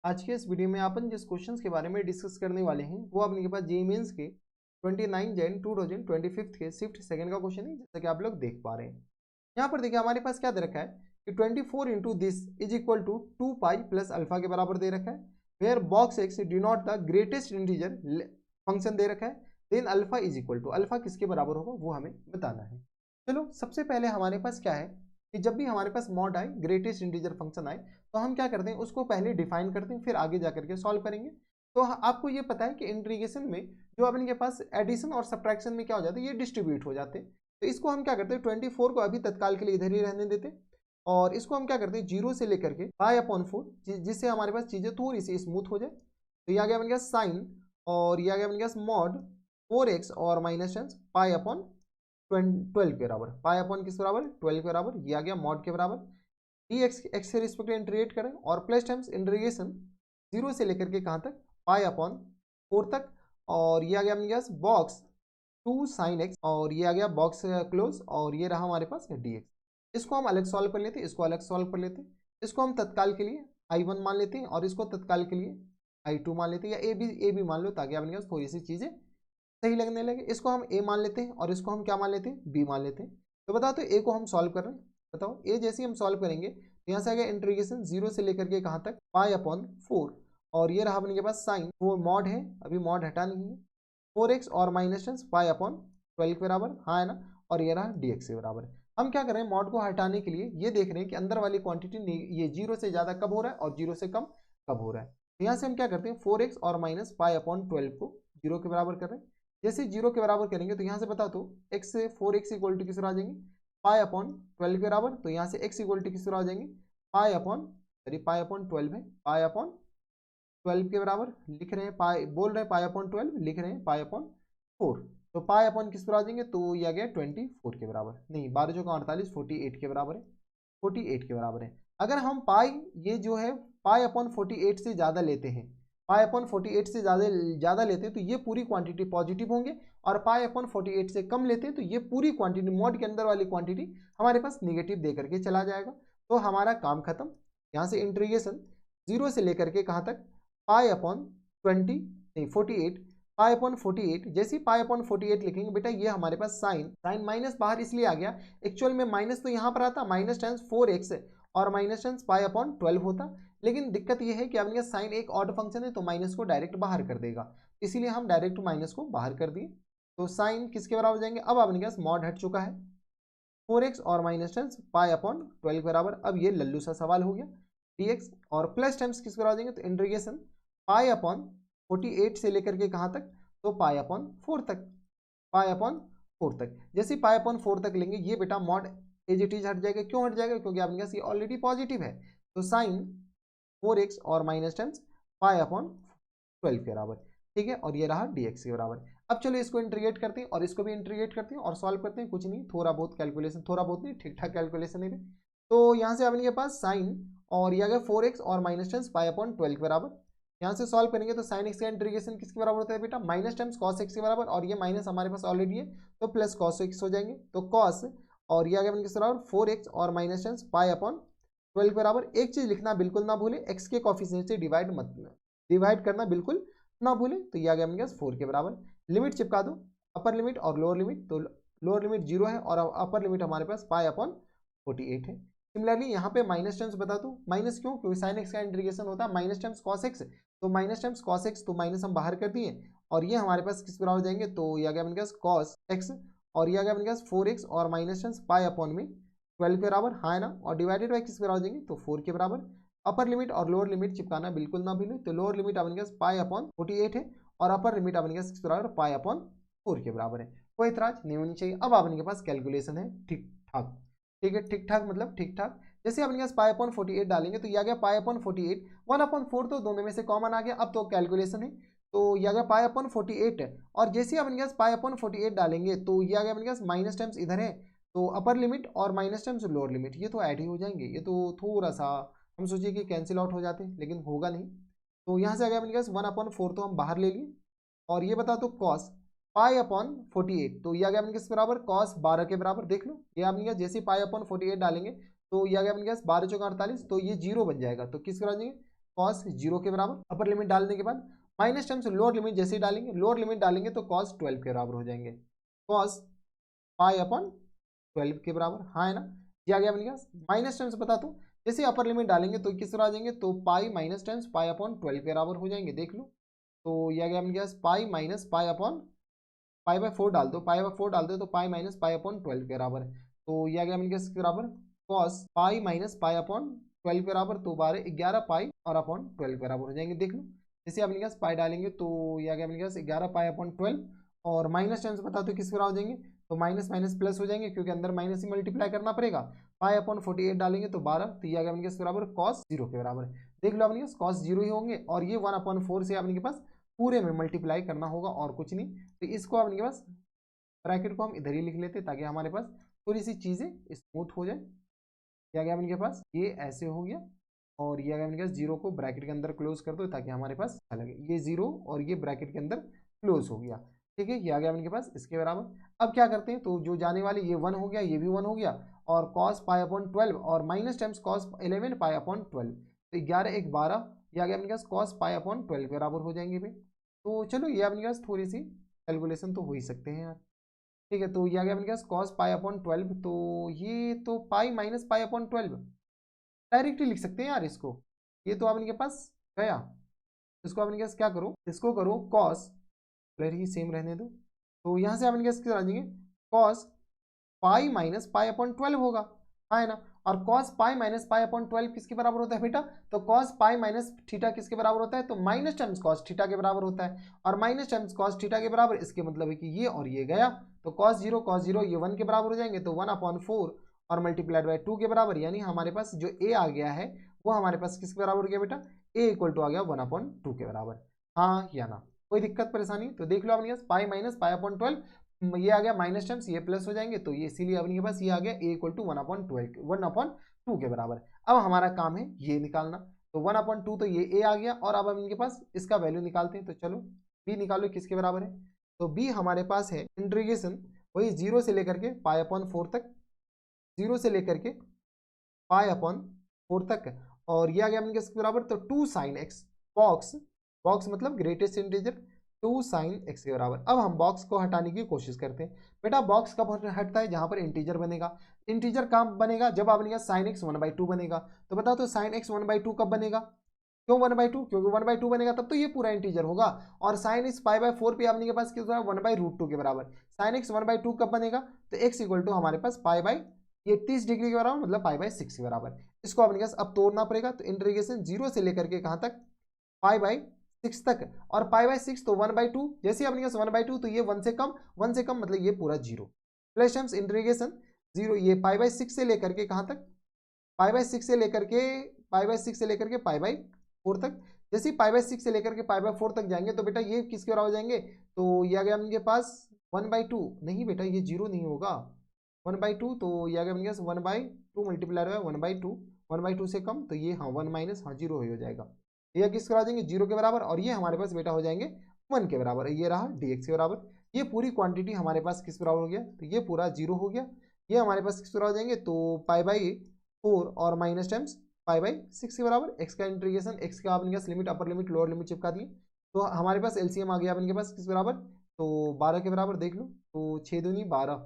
आज के इस वीडियो में अपन जिस क्वेश्चंस के बारे में डिस्कस करने वाले हैं वो अपने के पास जेईई मेंस के 29 जैन 2025 के शिफ्ट सेकंड का क्वेश्चन है, जैसा कि आप लोग देख पा रहे हैं। यहाँ पर देखिए हमारे पास क्या दे रखा है कि 24 into this is equal to 2 pi plus alpha के बराबर दे रखा है। Where box X denote the greatest integer function दे रखा है, then alpha is equal to alpha किसके बराबर होगा वो हमें बताना है। चलो सबसे पहले हमारे पास क्या है कि जब भी हमारे पास मॉड आए, ग्रेटेस्ट इंटीजर फंक्शन आए, तो हम क्या करते हैं उसको पहले डिफाइन करते हैं, फिर आगे जाकर के सॉल्व करेंगे। तो आपको ये पता है कि इंटीग्रेशन में जो अपन के पास एडिशन और सब्ट्रैक्शन में क्या हो जाता है, ये डिस्ट्रीब्यूट हो जाते हैं। तो इसको हम क्या करते हैं 24 को अभी तत्काल के लिए इधर ही रहने देते हैं और इसको हम क्या करते हैं 0 से लेकर के पाई अपॉन 4, जिससे हमारे पास चीजें थोड़ी सी स्मूथ हो जाए। तो ये आ गया बन गया साइन और ये आ गया बन गया मॉड 4x और माइनस पाई अपॉन 12 के बराबर, पाई अपॉन किस बराबर 12 के बराबर, ये आ गया मॉड के बराबर। डी एक्स एक्स से रिस्पेक्ट इंटीग्रेट करें और प्लस टाइम्स इंटीग्रेशन 0 से लेकर के कहाँ तक पाई अपॉन 4 तक, और ये आ गया अपने पास बॉक्स 2 साइन एक्स और ये आ गया बॉक्स क्लोज और ये रहा हमारे पास डी एक्स। इसको हम अलग सॉल्व कर लेते हैं, इसको अलग सॉल्व कर लेते हैं। इसको हम तत्काल के लिए I1 मान लेते हैं और इसको तत्काल के लिए I2 मान लेते हैं, या ए भी मान लो ताकि अपने पास थोड़ी सी चीजें सही लगने लगे। इसको हम ए मान लेते हैं और इसको हम क्या मान लेते हैं बी मान लेते हैं। तो बताओ तो ए को हम सॉल्व कर रहे हैं, बताओ ए जैसे हम सॉल्व करेंगे तो यहाँ से आ गया इंटीग्रेशन 0 से लेकर के कहाँ तक पाई अपॉन 4 और ये रहा अपने के पास साइन, वो मॉड है अभी मॉड हटा नहीं है, 4x और माइनस पाई अपॉन 12 के बराबर, हाँ है ना, और ये रहा dx के बराबर। हम क्या कर रहे हैं मॉड को हटाने के लिए ये देख रहे हैं कि अंदर वाली क्वांटिटी ये 0 से ज्यादा कब हो रहा है और 0 से कम कब हो रहा है। तो यहाँ से हम क्या करते हैं 4x और माइनस पाई अपॉन 12 को 0 के बराबर कर रहे हैं। जैसे 0 के बराबर करेंगे तो यहाँ से बता दो x से 4x इक्वल टू किस आ जाएंगे पाई अपॉन 12 के बराबर, तो यहाँ से x इक्वल टू किस आ जाएंगे pi upon, sorry pi upon 12 है, पाई अपॉन 12 के बराबर लिख रहे हैं, पाई बोल रहे हैं पाई अपॉन 12 लिख रहे हैं पाई अपॉन 4। तो पाई अपॉन किस पर आ जाएंगे तो ये आ गया 24 के बराबर, नहीं 12 जो का 48 48 के बराबर है, 48 के बराबर है। अगर हम पाई ये जो है पाई अपॉन 48 से ज्यादा लेते हैं, पाई अपॉन 48 से ज्यादा लेते हैं तो ये पूरी क्वांटिटी पॉजिटिव होंगे, और पाई अपॉन 48 से कम लेते हैं तो ये पूरी क्वांटिटी मॉड के अंदर वाली क्वांटिटी हमारे पास निगेटिव दे करके चला जाएगा। तो हमारा काम खत्म। यहाँ से इंटीग्रेशन 0 से लेकर के कहाँ तक पाई अपॉन 20 नहीं 48, पाई अपॉन 48, जैसे ही पाई अपॉन 48 लिखेंगे बेटा ये हमारे पास साइन, साइन माइनस बाहर इसलिए आ गया, एक्चुअल में माइनस तो यहाँ पर आता माइनस टेंस 4x और माइनस टेंस पाई अपॉन 12 होता, लेकिन दिक्कत ये है कि आपने साइन एक ऑड फंक्शन है तो माइनस को डायरेक्ट बाहर कर देगा, इसीलिए हम डायरेक्ट माइनस को बाहर कर दिए। तो साइन किसके बराबर जाएंगे, अब आपने पास मॉड हट चुका है 4x और माइनस टेंस पाई अपॉन 12 के बराबर। अब ये लल्लू सा सवाल हो गया dx और प्लस टेंस किस बराबर जाएंगे तो इंटीग्रेशन पाई अपॉन 48 से लेकर के कहाँ तक तो पाई अपॉन 4 तक, पाई अपॉन 4 तक। जैसे पाई अपॉन 4 तक लेंगे ये बेटा मॉड एज इट इज हट जाएगा, क्यों हट जाएगा क्योंकि आपके पास ये ऑलरेडी पॉजिटिव है। तो साइन 4x और माइनस टेंस पाई अपॉन 12 के बराबर, ठीक है, और ये रहा dx के बराबर। अब चलो इसको इंटीग्रेट करते हैं और इसको भी इंटीग्रेट करते हैं और सॉल्व करते हैं, कुछ नहीं थोड़ा बहुत कैलकुलेशन, थोड़ा बहुत नहीं ठीक ठाक कैलकुलेशन है। तो यहाँ से अपने के पास साइन और ये आ गया 4x और माइनस टेंस पाई अपॉन 12 के बराबर। यहाँ से सॉल्व करेंगे तो साइन एक्स का इंटीग्रेशन किसके बराबर होता है बेटा माइनस टाइम्स कॉस एक्स के बराबर, और ये माइनस हमारे पास ऑलरेडी है तो प्लस कॉस एक्स हो जाएंगे, तो कॉस और ये आ गया किस बराबर 4x और माइनस टेंस पाई अपॉन 12 के बराबर। एक चीज लिखना बिल्कुल ना भूले, एक्स के कोफिशिएंट से डिवाइड करना बिल्कुल ना भूले। तो ये आ गया अपने 4 के बराबर। लिमिट चिपका दो, अपर लिमिट और लोअर लिमिट, तो लोअर लिमिट 0 है और अपर लिमिट हमारे पास पाई अपॉन 48 है। सिमिलरली यहाँ पे माइनस टाइम्स बता दो, माइनस क्यों क्योंकि साइन एक्स का इंटीग्रेशन होता है माइनस टाइम्स कॉस एक्स, तो माइनस टाइम्स कॉस एक्स, तो माइनस हम बाहर कर दिए और ये हमारे पास किस बराबर जाएंगे तो ये आ गया अपने पास कॉस एक्स और ये आ गया अपने पास 4x और माइनस टाइम्स पाई अपॉन में 12 के बराबर, हाँ है ना, और डिवाइडेड बाई किस बराबर जाएंगे तो 4 के बराबर। अपर लिमिट और लोअर लिमिट चिपकाना बिल्कुल ना भूलें, तो लोअर लिमिट अपने पास पाई अपॉन 48 है और अपर लिमिट अपने पास किस बराबर पाई अपॉन 4 के बराबर है। कोई इतराज नहीं होनी चाहिए। अब आपके पास कैलकुलेशन है ठीक ठाक, ठीक है, ठीक ठाक मतलब ठीक ठाक। जैसे अपने पास पाई अपॉन 48 डालेंगे तो ये आ गया पाई अपॉन 48, 1/4 तो दोनों में से कॉमन आ गया, अब तो कैलकुलेशन है तो ये आ गया पाई अपॉन 48, और जैसे अपने पास पाई अपॉन 48 डालेंगे तो ये आ गया अपने पास माइनस टाइम्स इधर है तो अपर लिमिट और माइनस टाइम्स लोअर लिमिट ये तो ऐड ही हो जाएंगे, ये तो थोड़ा सा हम सोचिए कि कैंसिल आउट हो जाते हैं लेकिन होगा नहीं। तो यहाँ से आ गया अपने पास 1/4 तो हम बाहर ले लिए, और ये बता दो कॉस पाई अपॉन 48, तो ये आ गया अपने किस बराबर कॉस 12 के बराबर। देख लो ये आपने जैसे पाई अपॉन 48 डालेंगे तो ये आ गया अपने पास 12 चौका 48, तो ये 0 बन जाएगा तो किस बराबर जाएंगे कॉस 0 के बराबर, अपर लिमिट डालने के बाद माइनस टर्म्स लोअर लिमिट जैसे ही डालेंगे, लोअर लिमिट डालेंगे तो कॉस 12 के बराबर हो जाएंगे, कॉस पाई अपॉन 12 के बराबर, हाँ है ना, ये आ गया अपने पास। माइनस टर्म्स बता दो, जैसे अपर लिमिट डालेंगे तो किस तरह आ जाएंगे, तो pi minus terms pi upon 12 के बराबर हो जाएंगे, देख लो। तो ये आ गया अपने पास pi minus pi upon pi by 4 डाल दो, पाई बाय 4 डाल दो तो पाई माइनस पाई अपॉन 12 के बराबर। तो ये आ गया अपने पास के बराबर cos pi minus pi upon 12 के बराबर, तो 11 पाई और अपॉन 12 के बराबर हो जाएंगे, देख लो। जैसे अपने पास पाई डालेंगे तो ये आ गया अपने पास 11 पाई अपॉन 12, और माइनस टर्म्स बता दो किस बराबर हो जाएंगे, तो माइनस माइनस प्लस हो जाएंगे क्योंकि अंदर माइनस ही मल्टीप्लाई करना पड़ेगा। पाई अपॉन 48 डालेंगे तो 12, तो ये आ गया अपने पास बराबर कॉस 0 के बराबर, देख लो अपने पास कॉस 0 ही होंगे, और ये 1/4 से अपने के पास पूरे में मल्टीप्लाई करना होगा और कुछ नहीं। तो इसको अपने के पास ब्रैकेट को हम इधर ही लिख लेते ताकि हमारे पास थोड़ी सी चीजें स्मूथ हो जाए। क्या गया अपने पास, ये ऐसे हो गया, और ये अगर अपने पास 0 को ब्रैकेट के अंदर क्लोज कर दो ताकि हमारे पास अलग है, ये 0 और ये ब्रैकेट के अंदर क्लोज हो गया, ठीक है, ये आ गया अपने पास इसके बराबर। अब क्या करते हैं, तो जो जाने वाले ये 1 हो गया, ये भी 1 हो गया, और कॉस पाई अपॉन 12 और minus times cos 11 pi upon 12, तो 11 1 12, ये आ गया अपने पास कॉस पाई अपॉन 12 के बराबर हो जाएंगे भाई। तो चलो ये अपने पास थोड़ी सी कैलकुलेशन तो हो ही सकते हैं यार, ठीक है। तो ये आ गया अपने पास कॉस पाई अपॉन 12, तो ये तो पाई माइनस पाई अपॉन 12 डायरेक्टली लिख सकते हैं यार इसको, ये तो आपके पास गया। इसको आपने पास क्या करो, इसको करो कॉस, कलर ही सेम रहने दो, तो यहाँ से आपने क्या आ जाएंगे, cos pi minus pi upon 12 होगा, हाँ है ना, और cos पाई माइनस पाई अपॉन 12 किसके बराबर होता है बेटा, तो cos पाई माइनस थीटा किसके बराबर होता है, तो माइनस टाइम्स cos थीटा के बराबर होता है, और माइनस टाइम्स cos थीटा के बराबर, इसके मतलब है कि ये और ये गया, तो cos 0 ये 1 के बराबर हो जाएंगे, तो 1/4 और मल्टीप्लाइड बाय 2 के बराबर, यानी हमारे पास जो a आ गया है वो हमारे पास किसके बराबर हो गया बेटा, a इक्वल टू आ गया 1/2 के बराबर, हाँ या ना, कोई दिक्कत परेशानी, तो देख लो अपने पास पाई माइनस पाई अपॉन 12, ये आ गया माइनस टर्म्स, ये प्लस हो जाएंगे, तो ये इसीलिए अपने पास ये आ गया a इक्वल टू 1/2 के बराबर। अब हमारा काम है ये निकालना, तो 1/2 तो ये a आ गया, और अब हम इनके पास इसका वैल्यू निकालते हैं, तो चलो b निकालो किसके बराबर है, तो b हमारे पास है इंटीग्रेशन वही 0 से लेकर के पाई अपॉन 4 तक, 0 से लेकर के पाई अपॉन 4 तक, और ये आ गया अपने किसके बराबर, तो 2 साइन एक्स, बॉक्स बॉक्स मतलब ग्रेटेस्ट इंटीजर 2 साइन एक्स के बराबर। अब हम बॉक्स को हटाने की कोशिश करते हैं, बेटा बॉक्स कब हटता है, जहां पर इंटीजर बनेगा, इंटीजर कब बनेगा, जब आपने साइन एक्स 1/2 बनेगा, तो बताओ तो साइन एक्स 1/2 कब बनेगा, क्यों 1/2, क्योंकि 1/2 बनेगा तब तो ये पूरा इंटीजर होगा, और साइन एक्स पाई बाय 4 पे आपने के पास कितना 1/√2 के बराबर, साइन एक्स 1/2 कब बनेगा, तो एक्स इक्वल टू हमारे पास पाई बाय ये 30 डिग्री के बराबर, मतलब पाई बाय 6 के बराबर। इसको अपने पास अब तोड़ना पड़ेगा, तो इंटीग्रेशन 0 से लेकर के कहां तक, पाई बाय 6 तक, और पाई बाय 6 तो 1/2, जैसे अपने पास 1/2 तो ये 1 से कम, 1 से कम मतलब ये पूरा 0, प्लस टाइम्स इंटीग्रेशन 0, ये पाई बाय 6 से लेकर के कहां तक, पाई बाय 6 से लेकर के पाई बाय 6 से लेकर के पाई बाय 4 तक, जैसे पाई बाय 6 से लेकर के पाई बाय 4 तक जाएंगे तो बेटा ये किसके बराबर हो जाएंगे, तो ये आ गया अपने पास 1/2, नहीं बेटा ये 0 नहीं होगा, 1/2 तो ये आ गया अपने पास 1/2 मल्टीप्लाई है 1/2, 1/2 से कम तो ये हाँ 1 माइनस हाँ 0 हो जाएगा, ये किस करा देंगे 0 के बराबर, और ये हमारे पास बेटा हो जाएंगे 1 के बराबर, ये रहा dx के बराबर। ये पूरी क्वांटिटी हमारे पास किस बराबर हो गया, तो ये पूरा 0 हो गया, ये हमारे पास किस बराबर हो जाएंगे, तो पाई बाई 4 और माइनस टाइम्स पाई बाई 6 के बराबर, एक्स का इंटीग्रेशन, एक्स का आपने पास limit upper limit lower limit चिपका दिए, तो हमारे पास एलसीएम आ गया अपने पास किस बराबर, तो 12 के बराबर, देख लो, तो 6 दूनी 12,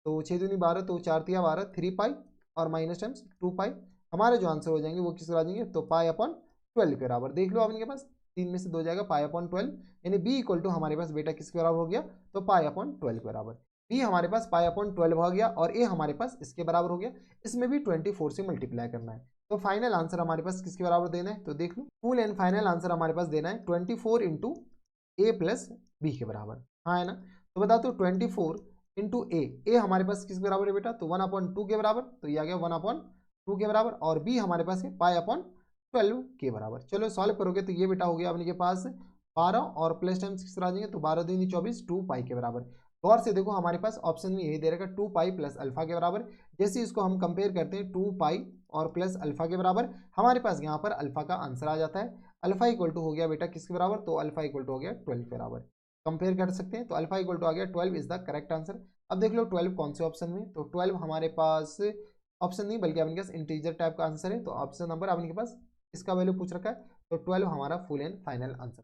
तो 6 दूनी 12, तो 4 तिया 12, 3 पाई और माइनस टाइम्स 2 पाई, हमारे जो आंसर हो जाएंगे वो किस आ जाएंगे, तो पाई अपॉन 12 के बराबर, देख लो आपके पास 3 में से 2 जाएगा, पाई अपॉन 12, यानी बी इक्वल टू हमारे पास बेटा किसके बराबर हो गया, तो पाई अपॉन 12 के बराबर, बी हमारे पास पाई अपॉन 12 हो गया, और ए हमारे पास इसके बराबर हो गया, इसमें भी 24 से मल्टीप्लाई करना है, तो फाइनल आंसर हमारे पास किसके बराबर देना है, तो देख लो फुल एंड फाइनल आंसर हमारे पास देना है 24 इंटू ए प्लस बी के बराबर, हाँ है ना, तो बता दो 24 इंटू ए हमारे पास किस बराबर है बेटा, तो 1/2 के बराबर, तो ये आ गया 1/2 के बराबर, और बी हमारे पास है पाई अपॉन 12 के बराबर। चलो सॉल्व करोगे तो ये बेटा हो गया अपने के पास 12 और प्लस टाइम्स किस तरह आ जाएंगे, तो 12 दूनी 24, 2 पाई के बराबर। गौर से देखो हमारे पास ऑप्शन में यही दे रखा 2 पाई प्लस अल्फा के बराबर, जैसे इसको हम कंपेयर करते हैं 2 पाई और प्लस अल्फा के बराबर, हमारे पास यहाँ पर अल्फा का आंसर आ जाता है, अल्फा इक्वल टू हो गया बेटा किसके बराबर, तो अल्फा इक्वल टू हो गया 12 के बराबर, कंपेयर कर सकते हैं, तो अल्फा इक्वल टू आ गया 12 इज द करेक्ट आंसर। अब देख लो 12 कौन से ऑप्शन में, तो 12 हमारे पास ऑप्शन नहीं बल्कि आपके पास इंटीजर टाइप का आंसर है, तो ऑप्शन नंबर आपके पास इसका वैल्यू पूछ रखा है तो 12 हमारा फुल एंड फाइनल आंसर।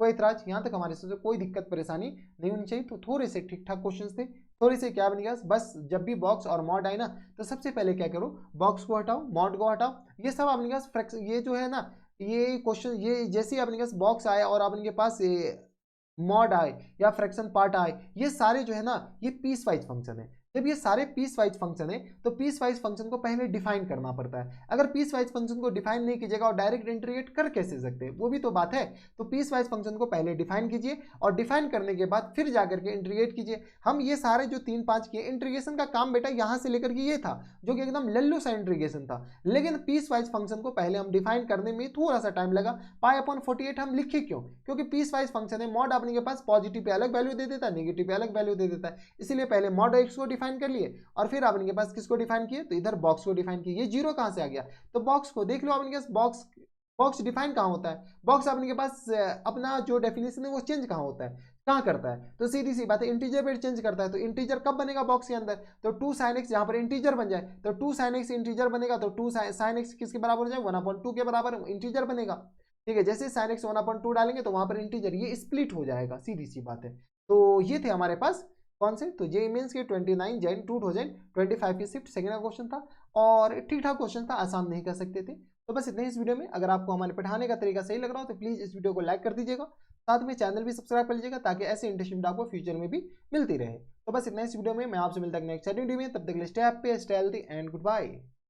कोई इतराज यहाँ तक हमारे से कोई दिक्कत परेशानी नहीं होनी चाहिए। तो थोड़े से ठीक ठाक क्वेश्चन थे, थोड़े से क्या बन गया, बस जब भी बॉक्स और मॉड आए ना तो सबसे पहले क्या करो, बॉक्स को हटाओ, मॉड को हटाओ, ये सब अपने पास ये जो है ना, ये क्वेश्चन ये जैसे अपने पास बॉक्स आए और अपने पास मॉड आए या फ्रैक्शन पार्ट आए, ये सारे जो है ना ये पीस वाइज फंक्शन है। जब ये सारे पीस वाइज फंक्शन है तो पीस वाइज फंक्शन को पहले डिफाइन करना पड़ता है। अगर पीस वाइज फंक्शन को डिफाइन नहीं कीजिएगा और डायरेक्ट इंटीग्रेट कर कैसे सकते हैं, वो भी तो बात है। तो पीस वाइज फंक्शन को पहले डिफाइन कीजिए और डिफाइन करने के बाद फिर जाकर के इंटीग्रेट कीजिए। हम ये सारे जो 3-5 किए, इंटीग्रेशन का काम बेटा यहाँ से लेकर के ये था जो कि एकदम लल्लू सा इंटीग्रेशन था, लेकिन पीस वाइज फंक्शन को पहले हम डिफाइन करने में थोड़ा सा टाइम लगा। π/48 हम लिखे क्यों, क्योंकि पीस वाइज फंक्शन है, मॉड अपने के पास पॉजिटिव पे अलग वैल्यू दे देता है, नेगेटिव पे अलग वैल्यू दे देता है, इसीलिए पहले मॉड एक्स को डिफाइन कर लिए और फिर आपने के पास किसको डिफाइन किए, तो इधर बॉक्स को डिफाइन किए। ये जीरो कहां से आ गया, तो बॉक्स को देख लो, आपने के पास बॉक्स बॉक्स डिफाइन कहां होता है, बॉक्स आपने के पास अपना जो डेफिनेशन है वो चेंज कहां होता है, कहां करता है, तो सीधी सी बात है इंटीजर पे चेंज करता है। तो इंटीजर कब बनेगा बॉक्स के अंदर, तो 2 sin x यहाँ पर इंटीजर बन जाए, तो 2 sin x इंटीजर बनेगा, तो 2 sin x किसके बराबर हो जाए, 1/2 के बराबर इंटीजर बनेगा। ठीक है, जैसे sin x 1/2 डालेंगे तो वहां पर इंटीजर ये स्प्लिट हो जाएगा, सीधी सी बात है। तो ये थे हमारे पास कौन से, तो जेईई मेंस के 29 जैन 2025 की शिफ्ट सेकंड का क्वेश्चन था और ठीक ठाक क्वेश्चन था, आसान नहीं कर सकते थे। तो बस इतने इस वीडियो में। अगर आपको हमारे पढ़ाने का तरीका सही लग रहा हो तो प्लीज़ इस वीडियो को लाइक कर दीजिएगा, साथ में चैनल भी सब्सक्राइब कर लीजिएगा ताकि ऐसे इंटरेस्टिंग आपको फ्यूचर में भी मिलती रहे। तो बस इतना इस वीडियो में, मैं आपसे मिलता हूं नेक्स्ट वीडियो में, तब तक के लिए stay happy, stay healthy and good bye.